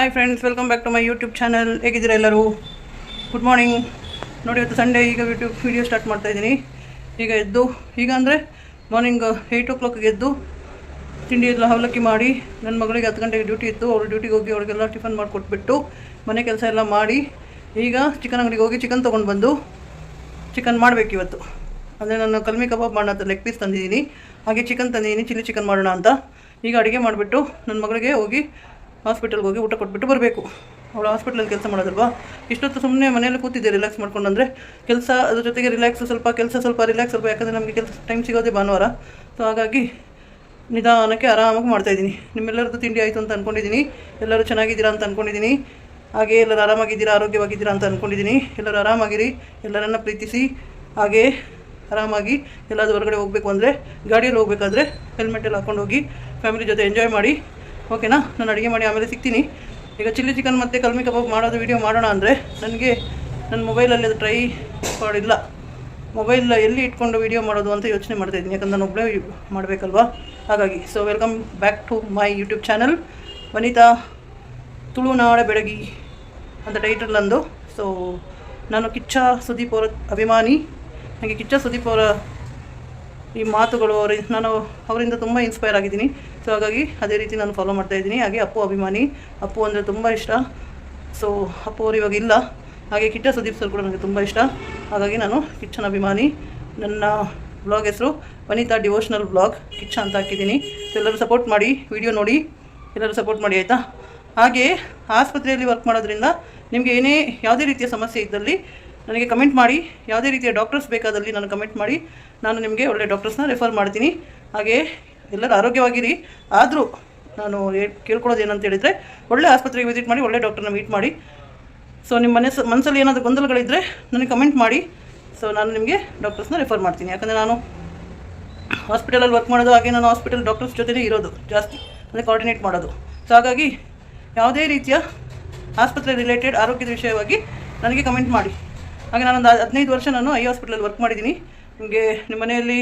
Hi friends, welcome back to my YouTube channel. ಹೇಗಿದ್ದೀರಾ ಎಲ್ಲರೂ? Good morning. ನೋಡಿ, ಇವತ್ತು ಸಂಡೇ. ಈಗ ಯೂಟ್ಯೂಬ್ ವೀಡಿಯೋ ಸ್ಟಾರ್ಟ್ ಮಾಡ್ತಾಯಿದ್ದೀನಿ. ಈಗ ಅಂದರೆ ಮಾರ್ನಿಂಗ್ 8 o'clock ಎದ್ದು ತಿಂಡಿ ಎಲ್ಲ ಅವಲಕ್ಕಿ ಮಾಡಿ, ನನ್ನ ಮಗಳಿಗೆ 10 ಗಂಟೆಗೆ ಡ್ಯೂಟಿ ಇತ್ತು. ಅವ್ರು ಡ್ಯೂಟಿಗೆ ಹೋಗಿ ಅವ್ರಿಗೆಲ್ಲ ಟಿಫನ್ ಮಾಡಿಕೊಟ್ಬಿಟ್ಟು ಮನೆ ಕೆಲಸ ಎಲ್ಲ ಮಾಡಿ, ಈಗ ಚಿಕನ್ ಅಂಗಡಿಗೆ ಹೋಗಿ ಚಿಕನ್ ತೊಗೊಂಡು ಬಂದು ಚಿಕನ್ ಮಾಡಬೇಕು ಇವತ್ತು. ಅಂದರೆ ನಾನು ಕಲ್ಮಿ ಕಬಾಬ್ ಮಾಡೋಣ ಅಂತ ಲೆಗ್ ಪೀಸ್ ತಂದಿದ್ದೀನಿ, ಹಾಗೆ ಚಿಕನ್ ತಂದಿದ್ದೀನಿ, ಚಿಲ್ಲಿ ಚಿಕನ್ ಮಾಡೋಣ ಅಂತ. ಈಗ ಅಡುಗೆ ಮಾಡಿಬಿಟ್ಟು ನನ್ನ ಮಗಳಿಗೆ ಹೋಗಿ ಹಾಸ್ಪಿಟಲ್ಗೆ ಹೋಗಿ ಊಟ ಕೊಟ್ಬಿಟ್ಟು ಬರಬೇಕು. ಅವಳು ಹಾಸ್ಪಿಟ್ಲಲ್ಲಿ ಕೆಲಸ ಮಾಡೋದಲ್ವಾ. ಇಷ್ಟೊತ್ತು ಸುಮ್ಮನೆ ಮನೆಯಲ್ಲಿ ಕೂತಿದ್ದೆ ರಿಲ್ಯಾಕ್ಸ್ ಮಾಡ್ಕೊಂಡು. ಅಂದರೆ ಕೆಲಸ ಅದ್ರ ಜೊತೆಗೆ ರಿಲ್ಯಾಕ್ಸ್, ಸ್ವಲ್ಪ ರಿಲ್ಯಾಕ್ಸ್ ಯಾಕಂದರೆ ನಮಗೆ ಕೆಲಸ ಟೈಮ್ ಸಿಗೋದೇ ಭಾನುವಾರ. ಸೊ ಹಾಗಾಗಿ ನಿಧಾನಕ್ಕೆ ಆರಾಮಾಗಿ ಮಾಡ್ತಾಯಿದ್ದೀನಿ. ನಿಮ್ಮೆಲ್ಲರದ್ದು ತಿಂಡಿ ಆಯಿತು ಅಂತ ಅಂದ್ಕೊಂಡಿದ್ದೀನಿ. ಎಲ್ಲರೂ ಚೆನ್ನಾಗಿದ್ದೀರಾ ಅಂತ ಅಂದ್ಕೊಂಡಿದ್ದೀನಿ. ಹಾಗೆ ಎಲ್ಲರೂ ಆರಾಮಾಗಿದ್ದೀರಾ, ಆರೋಗ್ಯವಾಗಿದ್ದೀರಾ ಅಂತ ಅಂದ್ಕೊಂಡಿದ್ದೀನಿ. ಎಲ್ಲರೂ ಆರಾಮಾಗಿರಿ, ಎಲ್ಲರನ್ನ ಪ್ರೀತಿಸಿ. ಹಾಗೆ ಆರಾಮಾಗಿ ಎಲ್ಲಾದರೂ ಹೊರಗಡೆ ಹೋಗಬೇಕು ಅಂದರೆ ಗಾಡಿಯಲ್ಲಿ ಹೋಗಬೇಕಾದ್ರೆ ಹೆಲ್ಮೆಟೆಲ್ಲ ಹಾಕ್ಕೊಂಡು ಹೋಗಿ ಫ್ಯಾಮಿಲಿ ಜೊತೆ ಎಂಜಾಯ್ ಮಾಡಿ. ಓಕೆನಾ? ನಾನು ಅಡುಗೆ ಮಾಡಿ ಆಮೇಲೆ ಸಿಗ್ತೀನಿ. ಈಗ ಚಿಲ್ಲಿ ಚಿಕನ್ ಮತ್ತು ಕಲ್ಮಿ ಕಬಾಬ್ ಮಾಡೋದು ವೀಡಿಯೋ ಮಾಡೋಣ ಅಂದರೆ ನನಗೆ ನನ್ನ ಮೊಬೈಲಲ್ಲಿ ಅದು ಟ್ರೈ ಮಾಡಿಲ್ಲ. ಮೊಬೈಲ್ ಎಲ್ಲಿ ಇಟ್ಕೊಂಡು ವೀಡಿಯೋ ಮಾಡೋದು ಅಂತ ಯೋಚನೆ ಮಾಡ್ತಾಯಿದ್ದೀನಿ, ಯಾಕಂದ್ರೆ ನಾನು ಒಬ್ಬಳೇ ಮಾಡಬೇಕಲ್ವಾ. ಹಾಗಾಗಿ back to my YouTube channel. Vanitha ತುಳುನಾಡ ಬೆಡಗಿ ಅಂತ ಟೈಟಲ್ ಅಂದು. ಸೊ ನಾನು ಕಿಚ್ಚ ಸುದೀಪ್ ಅವರ ಅಭಿಮಾನಿ. ನನಗೆ ಕಿಚ್ಚ ಸುದೀಪ್ ಅವರ ಈ ಮಾತುಗಳು ನಾನು ಅವರಿಂದ ತುಂಬ ಇನ್ಸ್ಪೈರ್ ಆಗಿದ್ದೀನಿ. ಸೊ ಹಾಗಾಗಿ ಅದೇ ರೀತಿ ನಾನು ಫಾಲೋ ಮಾಡ್ತಾಯಿದ್ದೀನಿ. ಹಾಗೆ ಅಪ್ಪು ಅಭಿಮಾನಿ. ಅಪ್ಪು ಅಂದರೆ ತುಂಬ ಇಷ್ಟ. ಸೊ ಅಪ್ಪು ಅವರು ಇವಾಗ ಇಲ್ಲ. ಹಾಗೆ ಕಿಚ್ಚ ಸುದೀಪ್ ಸರ್ ಕೂಡ ನನಗೆ ತುಂಬ ಇಷ್ಟ. ಹಾಗಾಗಿ ನಾನು ಕಿಚ್ಚನ ಅಭಿಮಾನಿ. ನನ್ನ ಬ್ಲಾಗ್ ಹೆಸರು ವನಿತಾ ಡಿವೋಷ್ನಲ್ ಬ್ಲಾಗ್ ಕಿಚ್ಚ ಅಂತ ಹಾಕಿದ್ದೀನಿ. ಸೊ ಎಲ್ಲರೂ ಸಪೋರ್ಟ್ ಮಾಡಿ, ವಿಡಿಯೋ ನೋಡಿ ಎಲ್ಲರೂ ಸಪೋರ್ಟ್ ಮಾಡಿ, ಆಯಿತಾ? ಹಾಗೆ ಆಸ್ಪತ್ರೆಯಲ್ಲಿ ವರ್ಕ್ ಮಾಡೋದ್ರಿಂದ ನಿಮಗೆ ಯಾವುದೇ ರೀತಿಯ ಸಮಸ್ಯೆ ಇದ್ದಲ್ಲಿ ನನಗೆ ಕಮೆಂಟ್ ಮಾಡಿ. ಯಾವುದೇ ರೀತಿಯ ಡಾಕ್ಟರ್ಸ್ ಬೇಕಾದಲ್ಲಿ ನಾನು ಕಮೆಂಟ್ ಮಾಡಿ, ನಾನು ನಿಮಗೆ ಒಳ್ಳೆ ಡಾಕ್ಟರ್ಸ್ನ ರೆಫರ್ ಮಾಡ್ತೀನಿ. ಹಾಗೆ ಎಲ್ಲರೂ ಆರೋಗ್ಯವಾಗಿರಿ. ಆದರೂ ನಾನು ಕೇಳ್ಕೊಳ್ಳೋದು ಏನಂತ ಹೇಳಿದರೆ, ಒಳ್ಳೆ ಆಸ್ಪತ್ರೆಗೆ ವಿಸಿಟ್ ಮಾಡಿ, ಒಳ್ಳೆ ಡಾಕ್ಟರ್ನ ಮೀಟ್ ಮಾಡಿ. ಸೊ ನಿಮ್ಮ ಮನಸ್ಸಲ್ಲಿ ಏನಾದರೂ ಗೊಂದಲಗಳಿದ್ದರೆ ನನಗೆ ಕಮೆಂಟ್ ಮಾಡಿ. ಸೊ ನಾನು ನಿಮಗೆ ಡಾಕ್ಟರ್ಸ್ನ ರೆಫರ್ ಮಾಡ್ತೀನಿ. ಯಾಕಂದರೆ ನಾನು ಹಾಸ್ಪಿಟಲಲ್ಲಿ ವರ್ಕ್ ಮಾಡೋದು, ಹಾಗೆ ನಾನು ಹಾಸ್ಪಿಟಲ್ ಡಾಕ್ಟರ್ಸ್ ಜೊತೆನೇ ಇರೋದು ಜಾಸ್ತಿ, ಅಂದರೆ ಕೋಆರ್ಡಿನೇಟ್ ಮಾಡೋದು. ಸೊ ಹಾಗಾಗಿ ಯಾವುದೇ ರೀತಿಯ ಆಸ್ಪತ್ರೆ ರಿಲೇಟೆಡ್ ಆರೋಗ್ಯದ ವಿಷಯವಾಗಿ ನನಗೆ ಕಮೆಂಟ್ ಮಾಡಿ. ಹಾಗೆ ನಾನೊಂದು 15 ವರ್ಷ ನಾನು ಐ ಹಾಸ್ಪಿಟಲಲ್ಲಿ ವರ್ಕ್ ಮಾಡಿದ್ದೀನಿ. ನಿಮಗೆ ನಿಮ್ಮ ಮನೆಯಲ್ಲಿ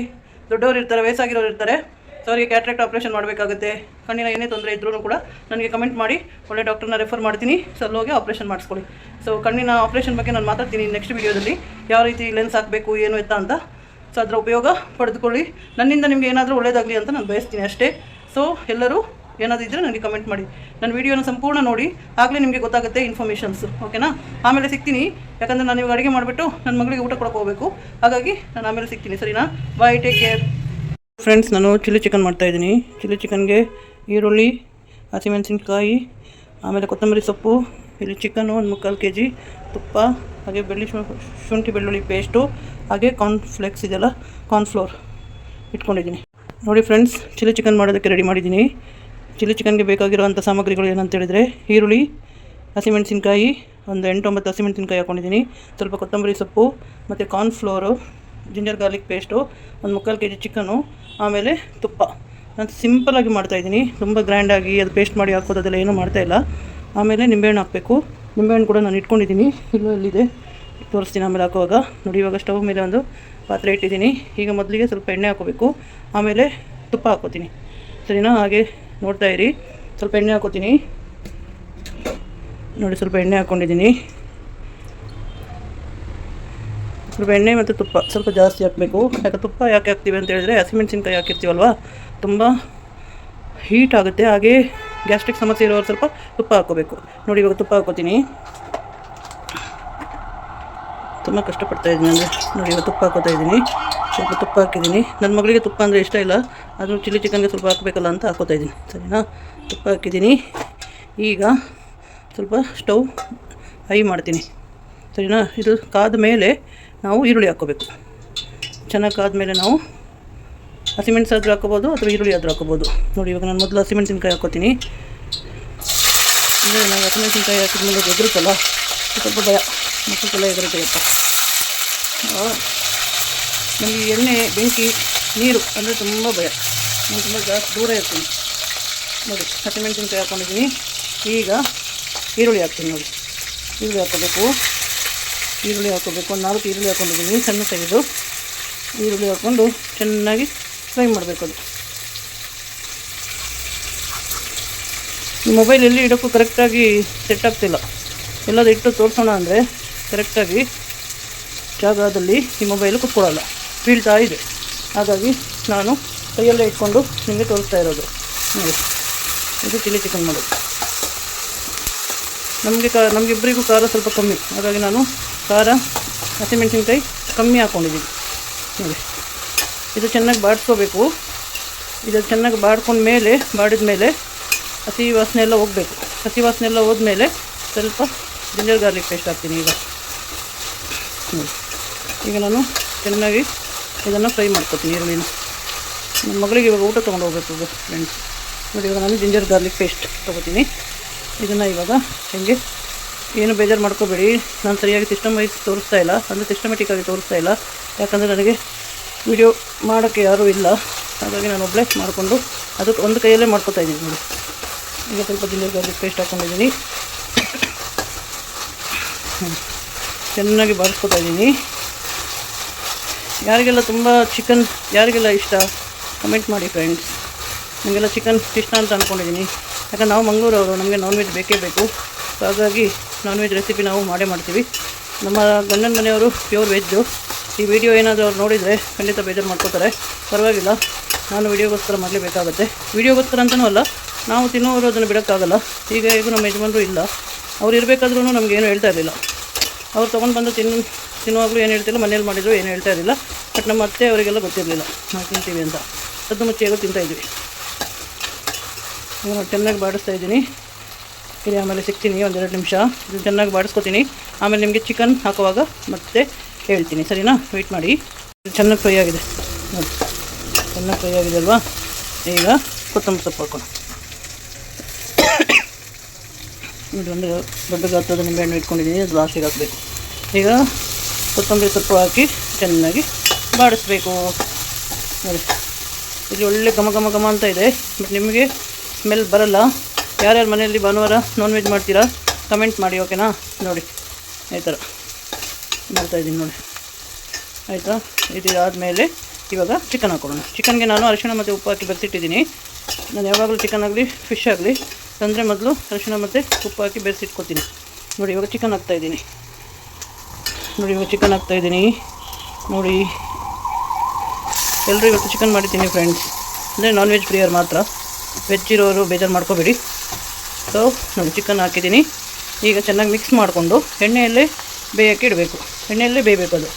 ದೊಡ್ಡವರು ಇರ್ತಾರೆ, ವಯಸ್ಸಾಗಿರೋರು ಇರ್ತಾರೆ. ಸೊ ಅವರಿಗೆ ಕ್ಯಾಟ್ರಾಕ್ಟ್ ಆಪ್ರೇಷನ್ ಮಾಡಬೇಕಾಗುತ್ತೆ. ಕಣ್ಣಿನ ಏನೇ ತೊಂದರೆ ಇದ್ರೂ ಕೂಡ ನನಗೆ ಕಮೆಂಟ್ ಮಾಡಿ, ಒಳ್ಳೆ ಡಾಕ್ಟರ್ನ ರೆಫರ್ ಮಾಡ್ತೀನಿ. ಸೊ ಅಲ್ಲಿ ಹೋಗಿ ಆಪ್ರೇಷನ್ ಮಾಡಿಸ್ಕೊಳ್ಳಿ. ಸೊ ಕಣ್ಣಿನ ಆಪ್ರೇಷನ್ ಬಗ್ಗೆ ನಾನು ಮಾತಾಡ್ತೀನಿ ನೆಕ್ಸ್ಟ್ ವೀಡಿಯೋದಲ್ಲಿ, ಯಾವ ರೀತಿ ಲೆನ್ಸ್ ಹಾಕಬೇಕು ಏನು ಎತ್ತ ಅಂತ. ಸೊ ಅದರ ಉಪಯೋಗ ಪಡೆದುಕೊಳ್ಳಿ. ನನ್ನಿಂದ ನಿಮಗೆ ಏನಾದರೂ ಒಳ್ಳೆಯದಾಗಲಿ ಅಂತ ನಾನು ಬಯಸ್ತೀನಿ ಅಷ್ಟೇ. ಸೊ ಎಲ್ಲರೂ ಏನಾದರೂ ಇದ್ದರೆ ನನಗೆ ಕಮೆಂಟ್ ಮಾಡಿ. ನನ್ನ ವೀಡಿಯೋನ ಸಂಪೂರ್ಣ ನೋಡಿ, ಆಗಲೇ ನಿಮಗೆ ಗೊತ್ತಾಗುತ್ತೆ ಇನ್ಫಾರ್ಮೇಷನ್ಸು. ಓಕೆನಾ? ಆಮೇಲೆ ಸಿಗ್ತೀನಿ. ಯಾಕಂದರೆ ನಾನು ಇವಾಗ ಅಡುಗೆ ಮಾಡಿಬಿಟ್ಟು ನನ್ನ ಮಗಳಿಗೆ ಊಟ ಕೊಡೋಕೆ ಹೋಗಬೇಕು. ಹಾಗಾಗಿ ನಾನು ಆಮೇಲೆ ಸಿಗ್ತೀನಿ. ಸರಿನಾ? ಬಾಯ್, ಟೇಕ್ ಕೇರ್. ಫ್ರೆಂಡ್ಸ್, ನಾನು ಚಿಲ್ಲಿ ಚಿಕನ್ ಮಾಡ್ತಾಯಿದ್ದೀನಿ. ಚಿಲ್ಲಿ ಚಿಕನ್ಗೆ ಈರುಳ್ಳಿ, ಹಸಿಮೆಣಸಿನ್ಕಾಯಿ, ಆಮೇಲೆ ಕೊತ್ತಂಬರಿ ಸೊಪ್ಪು, ಇಲ್ಲಿ ಚಿಕನ್ನು 1/4 kg, ತುಪ್ಪ, ಹಾಗೆ ಶುಂಠಿ ಬೆಳ್ಳುಳ್ಳಿ ಪೇಸ್ಟು, ಹಾಗೆ ಕಾರ್ನ್ಫ್ಲೇಕ್ಸ್ ಇದೆಲ್ಲ, ಕಾರ್ನ್ಫ್ಲೋರ್ ಇಟ್ಕೊಂಡಿದ್ದೀನಿ. ನೋಡಿ ಫ್ರೆಂಡ್ಸ್, ಚಿಲ್ಲಿ ಚಿಕನ್ ಮಾಡೋದಕ್ಕೆ ರೆಡಿ ಮಾಡಿದ್ದೀನಿ. ಚಿಲ್ಲಿ ಚಿಕನ್ಗೆ ಬೇಕಾಗಿರುವಂಥ ಸಾಮಗ್ರಿಗಳು ಏನಂತ ಹೇಳಿದರೆ, ಈರುಳ್ಳಿ, ಹಸಿಮೆಣಸಿನ್ಕಾಯಿ, ಒಂದು 8-9 ಹಸಿಮೆಣಸಿನ್ಕಾಯಿ ಹಾಕ್ಕೊಂಡಿದ್ದೀನಿ, ಸ್ವಲ್ಪ ಕೊತ್ತಂಬರಿ ಸೊಪ್ಪು, ಮತ್ತು cornflour, ginger garlic paste, 1/4 kg chicken, ಆಮೇಲೆ ತುಪ್ಪ. ನಾನು ಸಿಂಪಲಾಗಿ ಮಾಡ್ತಾಯಿದ್ದೀನಿ, ತುಂಬ ಗ್ರ್ಯಾಂಡಾಗಿ ಅದು ಪೇಸ್ಟ್ ಮಾಡಿ ಹಾಕೋದೆಲ್ಲ ಏನೂ ಮಾಡ್ತಾಯಿಲ್ಲ. ಆಮೇಲೆ ನಿಂಬೆಹಣ್ಣು ಹಾಕಬೇಕು. ನಿಂಬೆಹಣ್ಣು ಕೂಡ ನಾನು ಇಟ್ಕೊಂಡಿದ್ದೀನಿ, ಎಲ್ಲಿದೆ ತೋರಿಸ್ತೀನಿ ಆಮೇಲೆ ಹಾಕುವಾಗ. ನೋಡಿ, ಇವಾಗ ಸ್ಟವ್ ಮೇಲೆ ಒಂದು ಪಾತ್ರೆ ಇಟ್ಟಿದ್ದೀನಿ. ಈಗ ಮೊದಲಿಗೆ ಸ್ವಲ್ಪ ಎಣ್ಣೆ ಹಾಕೋಬೇಕು, ಆಮೇಲೆ ತುಪ್ಪ ಹಾಕೋತೀನಿ. ಸರಿನಾ? ಹಾಗೆ ನೋಡ್ತಾ ಇರಿ. ಸ್ವಲ್ಪ ಎಣ್ಣೆ ಹಾಕೋತೀನಿ. ನೋಡಿ, ಸ್ವಲ್ಪ ಎಣ್ಣೆ ಹಾಕ್ಕೊಂಡಿದ್ದೀನಿ. ಸ್ವಲ್ಪ ಎಣ್ಣೆ ಮತ್ತು ತುಪ್ಪ ಸ್ವಲ್ಪ ಜಾಸ್ತಿ ಹಾಕಬೇಕು. ಯಾಕೆ ತುಪ್ಪ ಯಾಕೆ ಹಾಕ್ತೀವಿ ಅಂತ ಹೇಳಿದ್ರೆ, ಹಸಿಮೆಣಸಿನ್ಕಾಯಿ ಹಾಕಿರ್ತೀವಲ್ವ, ತುಂಬ ಹೀಟ್ ಆಗುತ್ತೆ. ಹಾಗೆ ಗ್ಯಾಸ್ಟ್ರಿಕ್ ಸಮಸ್ಯೆ ಇರೋರು ಸ್ವಲ್ಪ ತುಪ್ಪ ಹಾಕ್ಕೋಬೇಕು. ನೋಡಿ, ಇವಾಗ ತುಪ್ಪ ಹಾಕೋತೀನಿ. ತುಂಬ ಕಷ್ಟಪಡ್ತಾಯಿದ್ದೀನಿ ಅಂದರೆ. ನೋಡಿ, ಇವಾಗ ತುಪ್ಪ ಹಾಕೋತಾ ಇದ್ದೀನಿ. ಸ್ವಲ್ಪ ತುಪ್ಪ ಹಾಕಿದ್ದೀನಿ. ನನ್ನ ಮಗಳಿಗೆ ತುಪ್ಪ ಅಂದರೆ ಇಷ್ಟ ಇಲ್ಲ, ಅದು ಚಿಲ್ಲಿ ಚಿಕನ್ಗೆ ಸ್ವಲ್ಪ ಹಾಕಬೇಕಲ್ಲ ಅಂತ ಹಾಕೋತಾ ಇದ್ದೀನಿ. ಸರಿನಾ? ತುಪ್ಪ ಹಾಕಿದ್ದೀನಿ. ಈಗ ಸ್ವಲ್ಪ ಸ್ಟವ್ ಹೈ ಮಾಡ್ತೀನಿ. ಸರಿನಾ? ಇದು ಕಾದ ಮೇಲೆ ನಾವು ಈರುಳ್ಳಿ ಹಾಕ್ಕೋಬೇಕು. ಚೆನ್ನಾಗಿ ಕಾದ ಮೇಲೆ ನಾವು ಹಸಿಮೆಣಸು ಆದರೂ ಹಾಕೋಬೋದು, ಅಥವಾ ಈರುಳ್ಳಿ ಆದರೂ ಹಾಕೋಬೋದು. ನೋಡಿ, ಇವಾಗ ನಾನು ಮೊದಲು ಹಸಿಮೆಣಸಿನ್ಕಾಯಿ ಹಾಕೋತೀನಿ. ಅಂದರೆ ನಾವು ಹಸಿಮೆಣಸಿನ್ಕಾಯಿ ಹಾಕಿದ್ಮೇಲೆ ಎದುರುತ್ತಲ್ಲ, ಸ್ವಲ್ಪ ಭಯ, ಮಕ್ಕಳಿಗೆಲ್ಲ ಎದುರುತ್ತೆಯಪ್ಪ. ನನಗೆ ಎಣ್ಣೆ, ಬೆಂಕಿ, ನೀರು ಅಂದರೆ ತುಂಬ ಭಯ. ನಾನು ತುಂಬ ಜಾಸ್ತಿ ದೂರ ಇರ್ತೀನಿ. ನೋಡಿ, ಹಸಿಮೆಣಸಿನ್ಕಾಯಿ ಹಾಕ್ಕೊಂಡಿದ್ದೀನಿ. ಈಗ ಈರುಳ್ಳಿ ಹಾಕ್ತೀನಿ. ನೋಡಿ, ಈರುಳ್ಳಿ ಹಾಕ್ಕೋಬೇಕು. ಒಂದು 4 ಈರುಳ್ಳಿ ಹಾಕ್ಕೊಂಡಿದ್ದೀನಿ, ಸಣ್ಣ ತೆಗೆದು. ಈರುಳ್ಳಿ ಹಾಕ್ಕೊಂಡು ಚೆನ್ನಾಗಿ ಫ್ರೈ ಮಾಡಬೇಕು. ಅದು ಈ ಮೊಬೈಲ್ ಎಲ್ಲಿ ಇಡೋಕ್ಕೂ ಕರೆಕ್ಟಾಗಿ ಸೆಟ್ ಆಗ್ತಿಲ್ಲ. ಎಲ್ಲದು ಇಟ್ಟು ತೋರಿಸೋಣ ಅಂದರೆ ಕರೆಕ್ಟಾಗಿ ಜಾಗದಲ್ಲಿ ಈ ಮೊಬೈಲು ಕೂತ್ಕೊಳ್ಳಲ್ಲ, ಬೀಳ್ತಾ ಇದೆ. ಹಾಗಾಗಿ ನಾನು ಕೈಯಲ್ಲೇ ಇಟ್ಕೊಂಡು ನಿಮಗೆ ತೋರಿಸ್ತಾ ಇರೋದು. ನೋಡಿ, ಇದು ಚಿಲ್ಲಿ ಚಿಕನ್ ಮಾಡೋದು. ನಮಗಿಬ್ಬರಿಗೂ ಖಾರ ಸ್ವಲ್ಪ ಕಮ್ಮಿ, ಹಾಗಾಗಿ ನಾನು ಖಾರ ಹಸಿಮೆಣಸಿನ್ಕಾಯಿ ಕಮ್ಮಿ ಹಾಕ್ಕೊಂಡಿದ್ದೀನಿ. ನೋಡಿ, ಇದು ಚೆನ್ನಾಗಿ ಬಾಡಿಸ್ಕೋಬೇಕು. ಇದು ಚೆನ್ನಾಗಿ ಬಾಡಿದ ಮೇಲೆ ಹಸಿ ವಾಸನೆ ಎಲ್ಲ ಹೋಗಬೇಕು. ಹಸಿ ವಾಸನೆ ಎಲ್ಲ ಹೋದ್ಮೇಲೆ ಸ್ವಲ್ಪ ಜಿಂಜರ್ ಗಾರ್ಲಿಕ್ ಪೇಸ್ಟ್ ಹಾಕ್ತೀನಿ. ಈಗ ನಾನು ಚೆನ್ನಾಗಿ ಇದನ್ನು ಫ್ರೈ ಮಾಡ್ಕೊತೀನಿ ಈರುಳ್ಳಿನ. ನನ್ನ ಮಗಳಿಗೆ ಇವಾಗ ಊಟ ತೊಗೊಂಡು ಹೋಗ್ಬೇಕು ಫ್ರೆಂಡ್ಸ್. ನೋಡಿ, ಇವಾಗ ನಾನು ಜಿಂಜರ್ ಗಾರ್ಲಿಕ್ ಪೇಸ್ಟ್ ತೊಗೋತೀನಿ. ಇದನ್ನು ಇವಾಗ ಹೇಗೆ ಏನು ಬೇಜಾರು ಮಾಡ್ಕೋಬೇಡಿ, ನಾನು ಸರಿಯಾಗಿ ಸಿಸ್ಟಮೆಟಿಕ್ಕಾಗಿ ತೋರಿಸ್ತಾ ಇಲ್ಲ. ಯಾಕಂದರೆ ನನಗೆ ವಿಡಿಯೋ ಮಾಡೋಕ್ಕೆ ಯಾರೂ ಇಲ್ಲ, ಹಾಗಾಗಿ ನಾನು ಒಬ್ಬಳೇ ಮಾಡಿಕೊಂಡು ಅದಕ್ಕೆ ಒಂದು ಕೈಯಲ್ಲೇ ಮಾಡ್ಕೊತಾ ಇದ್ದೀನಿ. ನೋಡಿ, ಈಗ ಸ್ವಲ್ಪ ಜಿಂಜರ್ ಗಾರ್ಲಿಕ್ ಪೇಸ್ಟ್ ಹಾಕ್ಕೊಂಡಿದ್ದೀನಿ. ಚೆನ್ನಾಗಿ ಬಾಡಿಸ್ಕೊತಾ ಇದ್ದೀನಿ. ಯಾರಿಗೆಲ್ಲ ತುಂಬ ಚಿಕನ್ ಯಾರಿಗೆಲ್ಲ ಇಷ್ಟ ಕಮೆಂಟ್ ಮಾಡಿ ಫ್ರೆಂಡ್ಸ್. ನನಗೆಲ್ಲ ಚಿಕನ್ ಇಷ್ಟ ಅಂತ ಅಂದ್ಕೊಂಡಿದ್ದೀನಿ. ಯಾಕಂದ್ರೆ ನಾವು ಮಂಗಳೂರವರು, ನಮಗೆ ನಾನ್ ವೆಜ್ ಬೇಕೇ ಬೇಕು. ಸೊ ಹಾಗಾಗಿ ನಾನ್ ವೆಜ್ ರೆಸಿಪಿ ನಾವು ಮಾಡೇ ಮಾಡ್ತೀವಿ. ನಮ್ಮ ಗಂಡನ ಮನೆಯವರು ಪ್ಯೂರ್ ವೆಜ್ಜು. ಈ ವಿಡಿಯೋ ಏನಾದರೂ ಅವ್ರು ನೋಡಿದರೆ ಖಂಡಿತ ಬೇಜಾರು ಮಾಡ್ಕೋತಾರೆ. ಪರವಾಗಿಲ್ಲ, ನಾನು ವಿಡಿಯೋಗೋಸ್ಕರ ಮಾಡಲೇಬೇಕಾಗತ್ತೆ. ವಿಡಿಯೋಗೋಸ್ಕರ ಅಂತಲೂ ಅಲ್ಲ, ನಾವು ತಿನ್ನೋರು ಅದನ್ನು ಬಿಡೋಕ್ಕಾಗಲ್ಲ. ಈಗ ನಮ್ಮ ಯಜಮಾನರು ಇಲ್ಲ, ಅವ್ರು ಇರಬೇಕಾದ್ರೂ ನಮಗೇನು ಹೇಳ್ತಾ ಇರಲಿಲ್ಲ. ಅವ್ರು ತೊಗೊಂಡು ಬಂದು ತಿನ್ನುವಾಗಲೂ ಏನು ಹೇಳ್ತಿಲ್ಲ, ಮನೇಲಿ ಮಾಡಿದ್ರು ಏನು ಹೇಳ್ತಾ ಇರಲಿಲ್ಲ. ಬಟ್ ನಮ್ಮ ಅತ್ತೆ ಅವರಿಗೆಲ್ಲ ಗೊತ್ತಿರಲಿಲ್ಲ ನಾವು ತಿಂತೀವಿ ಅಂತ. ಸದ್ದು ಮುಚ್ಚಿಯಾಗೂ ತಿಂತಾಯಿದ್ವಿ. ನಾನು ಚೆನ್ನಾಗಿ ಬಾಡಿಸ್ತಾ ಇದ್ದೀನಿ. ಇದು ಆಮೇಲೆ ಸಿಗ್ತೀನಿ ಒಂದೆರಡು ನಿಮಿಷ. ಇದು ಚೆನ್ನಾಗಿ ಬಾಡಿಸ್ಕೊತೀನಿ. ಆಮೇಲೆ ನಿಮಗೆ ಚಿಕನ್ ಹಾಕುವಾಗ ಮತ್ತೆ ಹೇಳ್ತೀನಿ, ಸರಿನಾ? ವೆಯ್ಟ್ ಮಾಡಿ. ಇದು ಚೆನ್ನಾಗಿ ಫ್ರೈ ಆಗಿದೆ ನೋಡಿ, ಚೆನ್ನಾಗಿ ಫ್ರೈ ಆಗಿದೆ ಅಲ್ವಾ? ಈಗ ಕೊತ್ತಂಬರಿ ಸೊಪ್ಪು ಹಾಕೋಣ. ನೋಡಿ, ಒಂದು ದೊಡ್ಡ ಗಾತ್ರದ ನಿಂಬೆಹಣ್ಣು ಇಟ್ಕೊಂಡಿದ್ದೀನಿ, ಅದು ಲಾಸ್ಟಿಗೆ ಹಾಕಬೇಕು. ಈಗ ಕೊತ್ತಂಬರಿ ಸೊಪ್ಪು ಹಾಕಿ ಚೆನ್ನಾಗಿ ಬಾಡಿಸ್ಬೇಕು. ನೋಡಿ, ಇಲ್ಲಿ ಒಳ್ಳೆ ಘಮ ಅಂತ ಇದೆ. ಬಟ್ ನಿಮಗೆ ಸ್ಮೆಲ್ ಬರಲ್ಲ. ಯಾರ್ಯಾರು ಮನೆಯಲ್ಲಿ ಭಾನುವಾರ ನಾನ್ ವೆಜ್ ಮಾಡ್ತೀರಾ ಕಮೆಂಟ್ ಮಾಡಿ, ಓಕೆನಾ? ನೋಡಿ, ಈ ಥರ ಮಾಡ್ತಾಯಿದ್ದೀನಿ ನೋಡಿ, ಆಯಿತಾ? ಇದು ಆದಮೇಲೆ ಇವಾಗ ಚಿಕನ್ ಹಾಕೊಳ್ಳೋಣ. ಚಿಕನ್ಗೆ ನಾನು ಅರಿಶಿಣ ಮತ್ತು ಉಪ್ಪು ಹಾಕಿ ಬೆರೆಸಿಟ್ಟಿದ್ದೀನಿ. ನಾನು ಯಾವಾಗಲೂ ಚಿಕನ್ ಆಗಲಿ ಫಿಶ್ ಆಗಲಿ ತಂದರೆ ಮೊದಲು ಅರಿಶಿಣ ಮತ್ತು ಉಪ್ಪು ಹಾಕಿ ಬೆರೆಸಿಟ್ಕೊತೀನಿ. ನೋಡಿ, ಇವಾಗ ಚಿಕನ್ ಹಾಕ್ತಾಯಿದ್ದೀನಿ. ನೋಡಿ, ಎಲ್ಲರೂ ಇವತ್ತು ಚಿಕನ್ ಮಾಡಿದ್ದೀನಿ ಫ್ರೆಂಡ್ಸ್. ಅಂದರೆ ನಾನ್ ವೆಜ್ ಪ್ರಿಯರ್ ಮಾತ್ರ, ವೆಜ್ ಇರೋರು ಬೇಜಾರು ಮಾಡ್ಕೋಬೇಡಿ. ಸೊ ನೋಡಿ, ಚಿಕನ್ ಹಾಕಿದ್ದೀನಿ. ಈಗ ಚೆನ್ನಾಗಿ ಮಿಕ್ಸ್ ಮಾಡಿಕೊಂಡು ಎಣ್ಣೆಯಲ್ಲೇ ಬೇಯೋಕ್ಕೆ ಇಡಬೇಕು. ಎಣ್ಣೆಯಲ್ಲೇ ಬೇಯಬೇಕು ಅದು.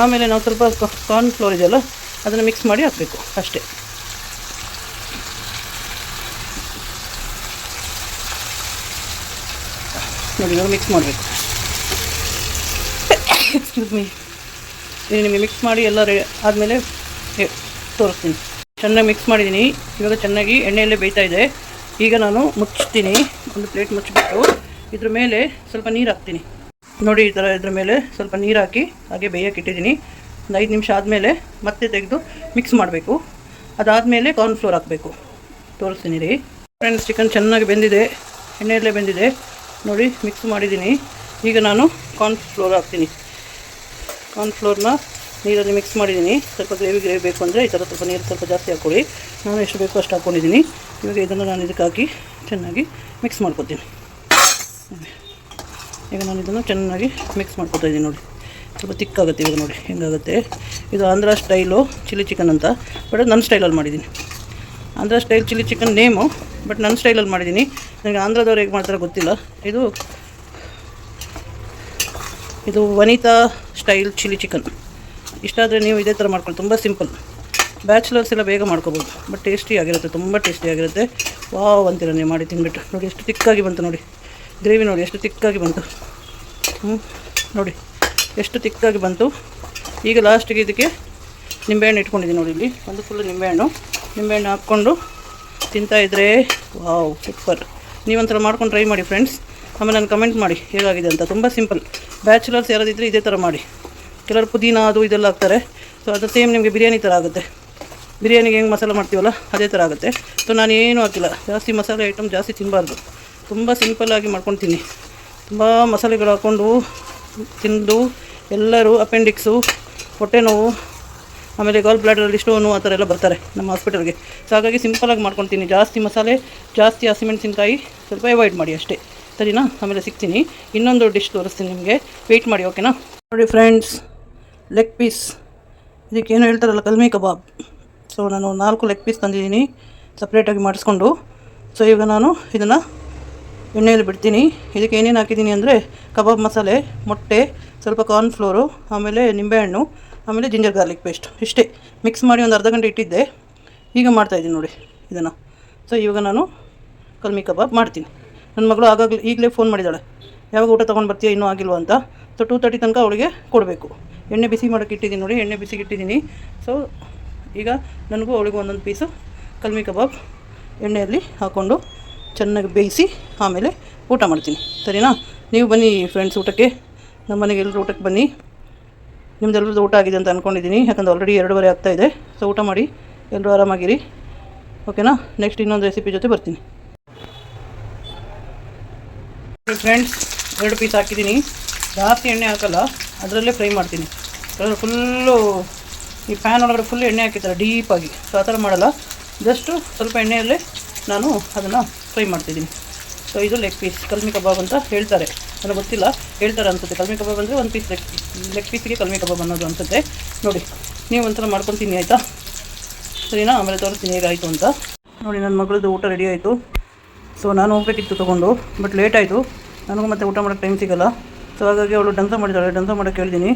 ಆಮೇಲೆ ನಾವು ಸ್ವಲ್ಪ ಕಾರ್ನ್ ಫ್ಲೋರ್ ಇದೆಯಲ್ಲ, ಅದನ್ನು ಮಿಕ್ಸ್ ಮಾಡಿ ಹಾಕಬೇಕು ಅಷ್ಟೇ. ನೋಡಿ, ಇವಾಗ ಮಿಕ್ಸ್ ಮಾಡಬೇಕು. Excuse me. ಇದು ನಿಮಗೆ ಮಿಕ್ಸ್ ಮಾಡಿ ಎಲ್ಲ ಆದಮೇಲೆ ತೋರಿಸ್ತೀನಿ. ಚೆನ್ನಾಗಿ ಮಿಕ್ಸ್ ಮಾಡಿದ್ದೀನಿ. ಇವಾಗ ಚೆನ್ನಾಗಿ ಎಣ್ಣೆಯಲ್ಲೇ ಬೇಯ್ತಾ ಇದೆ. ಈಗ ನಾನು ಮುಚ್ತೀನಿ, ಒಂದು ಪ್ಲೇಟ್ ಮುಚ್ಚಿಬಿಟ್ಟು ಇದ್ರ ಮೇಲೆ ಸ್ವಲ್ಪ ನೀರು ಹಾಕ್ತೀನಿ. ನೋಡಿ, ಈ ಥರ ಇದ್ರ ಮೇಲೆ ಸ್ವಲ್ಪ ನೀರು ಹಾಕಿ ಹಾಗೆ ಬೇಯಕ್ಕೆ ಇಟ್ಟಿದ್ದೀನಿ. ಒಂದು 5 ನಿಮಿಷ ಆದಮೇಲೆ ಮತ್ತೆ ತೆಗೆದು ಮಿಕ್ಸ್ ಮಾಡಬೇಕು. ಅದಾದಮೇಲೆ ಕಾರ್ನ್ ಫ್ಲೋರ್ ಹಾಕಬೇಕು. ತೋರಿಸ್ತೀನಿ ರೀ ಫ್ರೆಂಡ್ಸ್. ಚಿಕನ್ ಚೆನ್ನಾಗಿ ಬೆಂದಿದೆ, ಎಣ್ಣೆಯಲ್ಲೇ ಬೆಂದಿದೆ. ನೋಡಿ, ಮಿಕ್ಸ್ ಮಾಡಿದ್ದೀನಿ. ಈಗ ನಾನು ಕಾರ್ನ್ ಫ್ಲೋರ್ ಹಾಕ್ತೀನಿ. ಕಾರ್ನ್ ಫ್ಲೋರ್ನ ನೀರಲ್ಲಿ ಮಿಕ್ಸ್ ಮಾಡಿದ್ದೀನಿ. ಸ್ವಲ್ಪ ಗ್ರೇವಿ ಬೇಕು ಅಂದರೆ ಈ ಥರ ಸ್ವಲ್ಪ ನೀರು ಸ್ವಲ್ಪ ಜಾಸ್ತಿ ಹಾಕ್ಕೊಳ್ಳಿ. ನಾನು ಎಷ್ಟು ಬೇಕೋ ಅಷ್ಟು ಹಾಕ್ಕೊಂಡಿದ್ದೀನಿ. ಇವಾಗ ಇದನ್ನು ನಾನು ಇದಕ್ಕೆ ಹಾಕಿ ಚೆನ್ನಾಗಿ ಮಿಕ್ಸ್ ಮಾಡ್ಕೊತೀನಿ. ಈಗ ನಾನು ಇದನ್ನು ಚೆನ್ನಾಗಿ ಮಿಕ್ಸ್ ಮಾಡ್ಕೊತಾ ಇದ್ದೀನಿ. ನೋಡಿ, ಸ್ವಲ್ಪ ತಿಕ್ಕಾಗುತ್ತೆ ಇವಾಗ. ನೋಡಿ ಹೆಂಗಾಗುತ್ತೆ. ಇದು ಆಂಧ್ರ ಸ್ಟೈಲು ಚಿಲ್ಲಿ ಚಿಕನ್ ಅಂತ, ಬಟ್ ನನ್ನ ಸ್ಟೈಲಲ್ಲಿ ಮಾಡಿದ್ದೀನಿ. Andhra style chilli chicken name, but ನನ್ನ ಸ್ಟೈಲಲ್ಲಿ ಮಾಡಿದ್ದೀನಿ. ನನಗೆ ಆಂಧ್ರದವ್ರು ಹೇಗೆ ಮಾಡ್ತಾರೆ ಗೊತ್ತಿಲ್ಲ. ಇದು ವನಿತಾ ಸ್ಟೈಲ್ ಚಿಲ್ಲಿ ಚಿಕನ್. ಇಷ್ಟ ಆದರೆ ನೀವು ಇದೇ ಥರ ಮಾಡ್ಕೊಳ್ಳಿ. ತುಂಬ ಸಿಂಪಲ್. ಬ್ಯಾಚುಲರ್ಸ್ ಎಲ್ಲ ಬೇಗ ಮಾಡ್ಕೋಬೋದು, ಬಟ್ ಟೇಸ್ಟಿಯಾಗಿರುತ್ತೆ, ತುಂಬ ಟೇಸ್ಟಿಯಾಗಿರುತ್ತೆ. ವಾವ್ ಅಂತೀರ ನೀವು ಮಾಡಿ ತಿನ್ಬಿಟ್ಟು. ನೋಡಿ, ಎಷ್ಟು ತಿಕ್ಕಾಗಿ ಬಂತು. ನೋಡಿ, ಗ್ರೇವಿ ನೋಡಿ ಎಷ್ಟು ತಿಕ್ಕಾಗಿ ಬಂತು. ನೋಡಿ ಎಷ್ಟು ತಿಕ್ಕಾಗಿ ಬಂತು. ಈಗ ಲಾಸ್ಟಿಗೆ ಇದಕ್ಕೆ ನಿಂಬೆಹಣ್ಣು ಇಟ್ಕೊಂಡಿದ್ದೀನಿ. ನೋಡಿ, ಇಲ್ಲಿ ಒಂದು ಫುಲ್ಲು ನಿಂಬೆಹಣ್ಣು ಹಾಕ್ಕೊಂಡು ತಿಂತಾಯಿದ್ರೆ ವಾವ್ ಸೂಪರ್. ನೀವೊಂಥರ ಮಾಡ್ಕೊಂಡು ಟ್ರೈ ಮಾಡಿ ಫ್ರೆಂಡ್ಸ್. ಆಮೇಲೆ ನಾನು ಕಮೆಂಟ್ ಮಾಡಿ ಹೇಗಾಗಿದೆ ಅಂತ. ತುಂಬ ಸಿಂಪಲ್. ಬ್ಯಾಚುಲರ್ಸ್ ಯಾರಾದಿದ್ದರೆ ಇದೇ ಥರ ಮಾಡಿ. ಕೆಲವರು ಪುದೀನ ಅದು ಇದೆಲ್ಲ ಹಾಕ್ತಾರೆ. ಸೊ ಅದು ಸೇಮ್ ನಿಮಗೆ ಬಿರಿಯಾನಿ ಥರ ಆಗುತ್ತೆ. ಬಿರಿಯಾನಿಗೆ ಹೆಂಗೆ ಮಸಾಲೆ ಮಾಡ್ತೀವಲ್ಲ ಅದೇ ಥರ ಆಗುತ್ತೆ. ಸೊ ನಾನು ಏನೂ ಹಾಕಿಲ್ಲ, ಜಾಸ್ತಿ ಮಸಾಲೆ ಐಟಮ್ ಜಾಸ್ತಿ ತಿನ್ನಬಾರ್ದು. ತುಂಬ ಸಿಂಪಲ್ಲಾಗಿ ಮಾಡ್ಕೊಳ್ತೀನಿ. ತುಂಬ ಮಸಾಲೆಗಳು ಹಾಕ್ಕೊಂಡು ತಿಂದು ಎಲ್ಲರೂ ಅಪೆಂಡಿಕ್ಸು, ಹೊಟ್ಟೆ ನೋವು, ಆಮೇಲೆ ಗಾಲ್ ಬ್ಲಾಡರಲ್ಲಿ ಸ್ಟೋನು ಆ ಥರ ಎಲ್ಲ ಬರ್ತಾರೆ ನಮ್ಮ ಹಾಸ್ಪಿಟಲ್ಗೆ. ಸೊ ಹಾಗಾಗಿ ಸಿಂಪಲಾಗಿ ಮಾಡ್ಕೊತೀನಿ. ಜಾಸ್ತಿ ಮಸಾಲೆ, ಜಾಸ್ತಿ ಹಸಿಮೆಣಸಿನ್ಕಾಯಿ ಸ್ವಲ್ಪ ಅವಾಯ್ಡ್ ಮಾಡಿ ಅಷ್ಟೇ, ಸರಿನಾ? ಆಮೇಲೆ ಸಿಗ್ತೀನಿ, ಇನ್ನೊಂದು ಡಿಶ್ ತೋರಿಸ್ತೀನಿ ನಿಮಗೆ, ವೆಯ್ಟ್ ಮಾಡಿ, ಓಕೆನಾ? ನೋಡಿ ಫ್ರೆಂಡ್ಸ್, ಲೆಗ್ ಪೀಸ್, ಇದಕ್ಕೇನು ಹೇಳ್ತಾರಲ್ಲ ಕಲ್ಮಿ ಕಬಾಬ್. ಸೊ ನಾನು 4 ಲೆಗ್ ಪೀಸ್ ತಂದಿದ್ದೀನಿ ಸಪ್ರೇಟಾಗಿ ಮಾಡಿಸ್ಕೊಂಡು. ಸೊ ಈಗ ನಾನು ಇದನ್ನು ಎಣ್ಣೆಯಲ್ಲಿ ಬಿಡ್ತೀನಿ. ಇದಕ್ಕೆ ಏನೇನು ಹಾಕಿದ್ದೀನಿ ಅಂದರೆ ಕಬಾಬ್ ಮಸಾಲೆ, ಮೊಟ್ಟೆ, ಸ್ವಲ್ಪ ಕಾರ್ನ್ಫ್ಲೋರು, ಆಮೇಲೆ ನಿಂಬೆಹಣ್ಣು, ಆಮೇಲೆ ಜಿಂಜರ್ ಗಾರ್ಲಿಕ್ ಪೇಸ್ಟ್, ಇಷ್ಟೇ ಮಿಕ್ಸ್ ಮಾಡಿ ಒಂದು ಅರ್ಧ ಗಂಟೆ ಇಟ್ಟಿದ್ದೆ. ಈಗ ಮಾಡ್ತಾಯಿದ್ದೀನಿ ನೋಡಿ ಇದನ್ನು. ಸೊ ಇವಾಗ ನಾನು ಕಲ್ಮಿ ಕಬಾಬ್ ಮಾಡ್ತೀನಿ. ನನ್ನ ಮಗಳು ಈಗಲೇ ಫೋನ್ ಮಾಡಿದ್ದಾಳೆ, ಯಾವಾಗ ಊಟ ತೊಗೊಂಡು ಬರ್ತೀಯ, ಇನ್ನೂ ಆಗಿಲ್ವ ಅಂತ. ಸೊ 2:30 ತನಕ ಅವಳಿಗೆ ಕೊಡಬೇಕು. ಎಣ್ಣೆ ಬಿಸಿ ಮಾಡೋಕ್ಕೆ ಇಟ್ಟಿದ್ದೀನಿ ನೋಡಿ, ಎಣ್ಣೆ ಬಿಸಿಗೆ ಇಟ್ಟಿದ್ದೀನಿ. ಸೊ ಈಗ ನನಗೂ ಅವಳಿಗೂ ಒಂದೊಂದು ಪೀಸು ಕಲ್ಮಿ ಕಬಾಬ್ ಎಣ್ಣೆಯಲ್ಲಿ ಹಾಕ್ಕೊಂಡು ಚೆನ್ನಾಗಿ ಬೇಯಿಸಿ ಆಮೇಲೆ ಊಟ ಮಾಡ್ತೀನಿ, ಸರಿನಾ? ನೀವು ಬನ್ನಿ ಫ್ರೆಂಡ್ಸ್ ಊಟಕ್ಕೆ, ನಮ್ಮ ಮನೆಗೆ ಎಲ್ಲರೂ ಊಟಕ್ಕೆ ಬನ್ನಿ. ನಿಮ್ದೆಲ್ಲರದ್ದು ಊಟ ಆಗಿದೆ ಅಂತ ಅಂದ್ಕೊಂಡಿದ್ದೀನಿ, ಯಾಕಂದರೆ ಆಲ್ರೆಡಿ 2:30 ಆಗ್ತಾಯಿದೆ. ಸೊ ಊಟ ಮಾಡಿ ಎಲ್ಲರೂ ಆರಾಮಾಗಿರಿ, ಓಕೆನಾ? ನೆಕ್ಸ್ಟ್ ಇನ್ನೊಂದು ರೆಸಿಪಿ ಜೊತೆ ಬರ್ತೀನಿ. ಫ್ರೆಂಡ್ಸ್, 2 ಪೀಸ್ ಹಾಕಿದ್ದೀನಿ. ಜಾಸ್ತಿ ಎಣ್ಣೆ ಹಾಕಲ್ಲ, ಅದರಲ್ಲೇ ಫ್ರೈ ಮಾಡ್ತೀನಿ. ಫುಲ್ಲು ಈ ಪ್ಯಾನ್ ಒಳಗಡೆ ಫುಲ್ ಎಣ್ಣೆ ಹಾಕಿರ್ತಾರೆ ಡೀಪಾಗಿ. ಸೊ ಆ ಥರ ಮಾಡಲ್ಲ, ಜಸ್ಟು ಸ್ವಲ್ಪ ಎಣ್ಣೆಯಲ್ಲೇ ನಾನು ಅದನ್ನು ಫ್ರೈ ಮಾಡ್ತಿದ್ದೀನಿ. ಸೊ ಇದು ಲೆಗ್ ಪೀಸ್ ಕಲ್ಮಿ ಕಬಾಬ್ ಅಂತ ಹೇಳ್ತಾರೆ, ನನಗೆ ಗೊತ್ತಿಲ್ಲ, ಹೇಳ್ತಾರೆ ಅನಿಸುತ್ತೆ. ಕಲ್ಮಿ ಕಬಾಬ್ ಅಂದರೆ ಒಂದು ಪೀಸ್ ಲೆಗ್ ಪೀಸಿಗೆ ಕಲ್ಮಿ ಕಬಾಬ್ ಅನ್ನೋದು ಅನಿಸುತ್ತೆ. ನೋಡಿ, ನೀವು ಒಂದ್ಸಲ ಮಾಡ್ಕೊತೀನಿ ಆಯಿತಾ, ಸರಿನಾ? ಆಮೇಲೆ ತೋರಿಸ್ತೀನಿ ಹೇಗಾಯಿತು ಅಂತ. ನೋಡಿ, ನನ್ನ ಮಗಳದ್ದು ಊಟ ರೆಡಿ ಆಯಿತು. ಸೊ ನಾನು ಹೋಗಬೇಕಿತ್ತು ತೊಗೊಂಡು, ಬಟ್ ಲೇಟ್ ಆಯಿತು. ನನಗೂ ಮತ್ತೆ ಊಟ ಮಾಡೋಕ್ಕೆ ಟೈಮ್ ಸಿಗೋಲ್ಲ. ಸೊ ಹಾಗಾಗಿ ಅವಳು ಡಂಸ ಮಾಡಿದ್ದಾಳೆ, ಡಂಸ ಮಾಡೋಕ್ಕೆ ಹೇಳ್ತೀನಿ.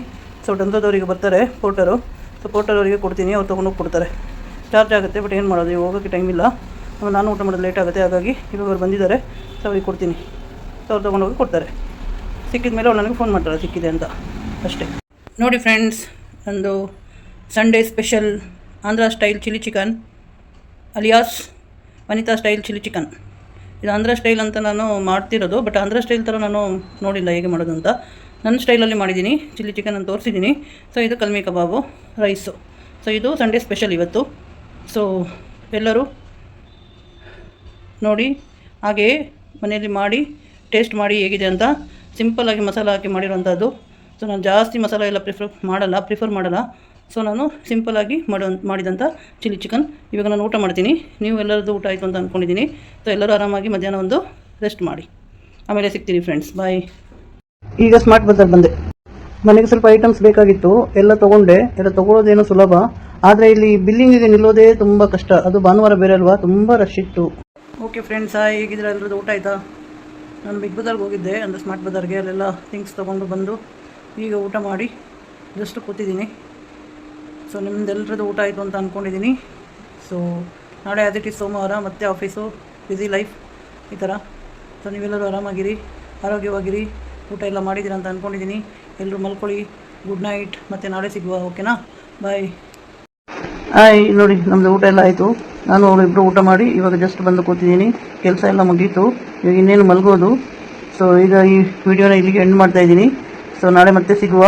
ಸೊ ಡಂಸದವರಿಗೆ ಬರ್ತಾರೆ ಪೋರ್ಟರು. ಸೊ ಪೋರ್ಟರವರಿಗೆ ಕೊಡ್ತೀನಿ, ಅವ್ರು ತೊಗೊಂಡೋಗಿ ಕೊಡ್ತಾರೆ. ಚಾರ್ಜ್ ಆಗುತ್ತೆ, ಬಟ್ ಏನು ಮಾಡೋದು, ಈಗ ಹೋಗೋಕ್ಕೆ ಟೈಮ್ ಇಲ್ಲ. ಆಮೇಲೆ ನಾನು ಊಟ ಮಾಡೋದು ಲೇಟ್ ಆಗುತ್ತೆ, ಹಾಗಾಗಿ ಇವಾಗ ಅವ್ರು ಬಂದಿದ್ದಾರೆ. ಸೊ ಅವ್ರಿಗೆ ಕೊಡ್ತೀನಿ. ಸೊ ಅವ್ರು ತೊಗೊಂಡೋಗಿ ಕೊಡ್ತಾರೆ. ಸಿಕ್ಕಿದ ಮೇಲೆ ಅವ್ರು ನನಗೆ ಫೋನ್ ಮಾಡ್ತಾರೆ ಸಿಕ್ಕಿದೆ ಅಂತ, ಅಷ್ಟೇ. ನೋಡಿ ಫ್ರೆಂಡ್ಸ್, ನಂದು Sunday special Andhra style chilli chicken, alias Vanitha style chilli chicken. ಇದು ಆಂಧ್ರ ಸ್ಟೈಲ್ ಅಂತ ನಾನು ಮಾಡ್ತಿರೋದು, ಬಟ್ ಆಂಧ್ರ ಸ್ಟೈಲ್ ಥರ ನಾನು ನೋಡಿಲ್ಲ ಹೇಗೆ ಮಾಡೋದು ಅಂತ. ನನ್ನ ಸ್ಟೈಲಲ್ಲಿ ಮಾಡಿದ್ದೀನಿ, ಚಿಲ್ಲಿ ಚಿಕನ್ ಅಂತ ತೋರಿಸಿದ್ದೀನಿ. ಸೊ ಇದು ಕಲ್ಮಿ ಕಬಾಬು, ರೈಸು. ಸೊ ಇದು ಸಂಡೇ ಸ್ಪೆಷಲ್ ಇವತ್ತು. ಸೊ ಎಲ್ಲರೂ ನೋಡಿ, ಹಾಗೆಯೇ ಮನೆಯಲ್ಲಿ ಮಾಡಿ ಟೇಸ್ಟ್ ಮಾಡಿ ಹೇಗಿದೆ ಅಂತ. ಸಿಂಪಲ್ಲಾಗಿ ಮಸಾಲ ಹಾಕಿ ಮಾಡಿರೋವಂಥದ್ದು. ಸೊ ನಾನು ಜಾಸ್ತಿ ಮಸಾಲ ಎಲ್ಲ ಪ್ರಿಫರ್ ಮಾಡಲ್ಲ. ಸೊ ನಾನು ಸಿಂಪಲ್ಲಾಗಿ ಮಾಡಿದಂಥ ಚಿಲ್ಲಿ ಚಿಕನ್. ಇವಾಗ ನಾನು ಊಟ ಮಾಡ್ತೀನಿ. ನೀವು ಎಲ್ಲರದ್ದು ಊಟ ಆಯಿತು ಅಂತ ಅಂದ್ಕೊಂಡಿದ್ದೀನಿ. ಸೊ ಎಲ್ಲರೂ ಆರಾಮಾಗಿ ಮಧ್ಯಾಹ್ನ ಒಂದು ರೆಸ್ಟ್ ಮಾಡಿ, ಆಮೇಲೆ ಸಿಗ್ತೀನಿ ಫ್ರೆಂಡ್ಸ್, ಬಾಯ್. ಈಗ ಸ್ಮಾರ್ಟ್ ಬಜಾರ್ ಬಂದೆ. ಮನೆಗೆ ಸ್ವಲ್ಪ ಐಟಮ್ಸ್ ಬೇಕಾಗಿತ್ತು, ಎಲ್ಲ ತೊಗೊಂಡೆ. ಎಲ್ಲ ತೊಗೊಳೋದೇನೋ ಸುಲಭ, ಆದರೆ ಇಲ್ಲಿ ಬಿಲ್ಲಿಂಗಿಗೆ ನಿಲ್ಲೋದೇ ತುಂಬ ಕಷ್ಟ. ಅದು ಭಾನುವಾರ ಬೇರೆ ಅಲ್ವಾ, ತುಂಬ ರಶ್ ಇತ್ತು. ಓಕೆ ಫ್ರೆಂಡ್ಸ್, ಹೇಗಿದ್ರೆ ಎಲ್ಲರದ್ದು ಊಟ ಆಯಿತಾ? ನಾನು ಬಿಗ್ ಬಜಾರ್ಗೆ ಹೋಗಿದ್ದೆ, ಅಂದರೆ ಸ್ಮಾರ್ಟ್ ಬಜಾರ್ಗೆ. ಅಲ್ಲೆಲ್ಲ ಥಿಂಗ್ಸ್ ತೊಗೊಂಡು ಬಂದು ಈಗ ಊಟ ಮಾಡಿ ಜಸ್ಟ್ ಕೂತಿದ್ದೀನಿ. ಸೊ ನಿಮ್ದೆಲ್ಲರದ್ದು ಊಟ ಆಯಿತು ಅಂತ ಅಂದ್ಕೊಂಡಿದ್ದೀನಿ. ಸೊ ನಾಳೆ ಆ್ಯಸ್ ಇಟ್ ಈಸ್ ಸೋಮವಾರ, ಮತ್ತೆ ಆಫೀಸು, ಬ್ಯುಸಿ ಲೈಫ್ ಈ ಥರ. ಸೊ ನೀವೆಲ್ಲರೂ ಆರಾಮಾಗಿರಿ, ಆರೋಗ್ಯವಾಗಿರಿ, ಊಟ ಎಲ್ಲ ಮಾಡಿದ್ದೀರ ಅಂತ ಅಂದ್ಕೊಂಡಿದ್ದೀನಿ. ಎಲ್ಲರೂ ಮಲ್ಕೊಳ್ಳಿ, ಗುಡ್ ನೈಟ್, ಮತ್ತು ನಾಳೆ ಸಿಗುವ, ಓಕೆನಾ? ಬಾಯ್. ನೋಡಿ, ನಮ್ಮದು ಊಟ ಎಲ್ಲ ಆಯಿತು. ನಾನು ಅವಳು ಇಬ್ಬರು ಊಟ ಮಾಡಿ ಇವಾಗ ಜಸ್ಟ್ ಬಂದು ಕೂತಿದ್ದೀನಿ. ಕೆಲಸ ಎಲ್ಲ ಮುಗೀತು, ಇವಾಗ ಇನ್ನೇನು ಮಲಗೋದು. ಸೊ ಈಗ ಈ ವಿಡಿಯೋನ ಇಲ್ಲಿಗೆ ಎಂಡ್ ಮಾಡ್ತಾಯಿದ್ದೀನಿ. ಸೊ ನಾಳೆ ಮತ್ತೆ ಸಿಗುವ.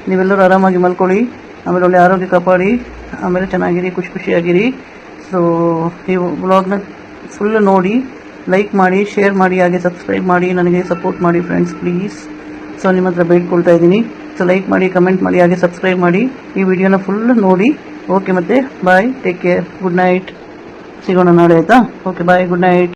ನೀವೆಲ್ಲರೂ ಆರಾಮಾಗಿ ಮಲ್ಕೊಳ್ಳಿ, ಆಮೇಲೆ ಒಳ್ಳೆ ಆರೋಗ್ಯ ಕಾಪಾಡಿ, ಆಮೇಲೆ ಚೆನ್ನಾಗಿರಿ, ಖುಷಿಯಾಗಿರಿ. ಸೊ ಈ ವ್ಲಾಗ್ನ ಫುಲ್ ನೋಡಿ, ಲೈಕ್ ಮಾಡಿ, ಶೇರ್ ಮಾಡಿ, ಹಾಗೆ ಸಬ್ಸ್ಕ್ರೈಬ್ ಮಾಡಿ, ನನಗೆ ಸಪೋರ್ಟ್ ಮಾಡಿ ಫ್ರೆಂಡ್ಸ್, ಪ್ಲೀಸ್. ಸೊ ನಿಮ್ಮ ಹತ್ರ ಬೇಡ್ಕೊಳ್ತಾ ಇದ್ದೀನಿ. ಸೊ ಲೈಕ್ ಮಾಡಿ, ಕಮೆಂಟ್ ಮಾಡಿ, ಹಾಗೆ ಸಬ್ಸ್ಕ್ರೈಬ್ ಮಾಡಿ. ಈ ವಿಡಿಯೋನ ಫುಲ್ ನೋಡಿ, ಓಕೆ? ಮತ್ತೆ ಬಾಯ್, ಟೇಕ್ ಕೇರ್, ಗುಡ್ ನೈಟ್. ಸಿಗೋಣ ನಾಳೆ, ಆಯಿತಾ? ಓಕೆ, ಬಾಯ್, ಗುಡ್ ನೈಟ್.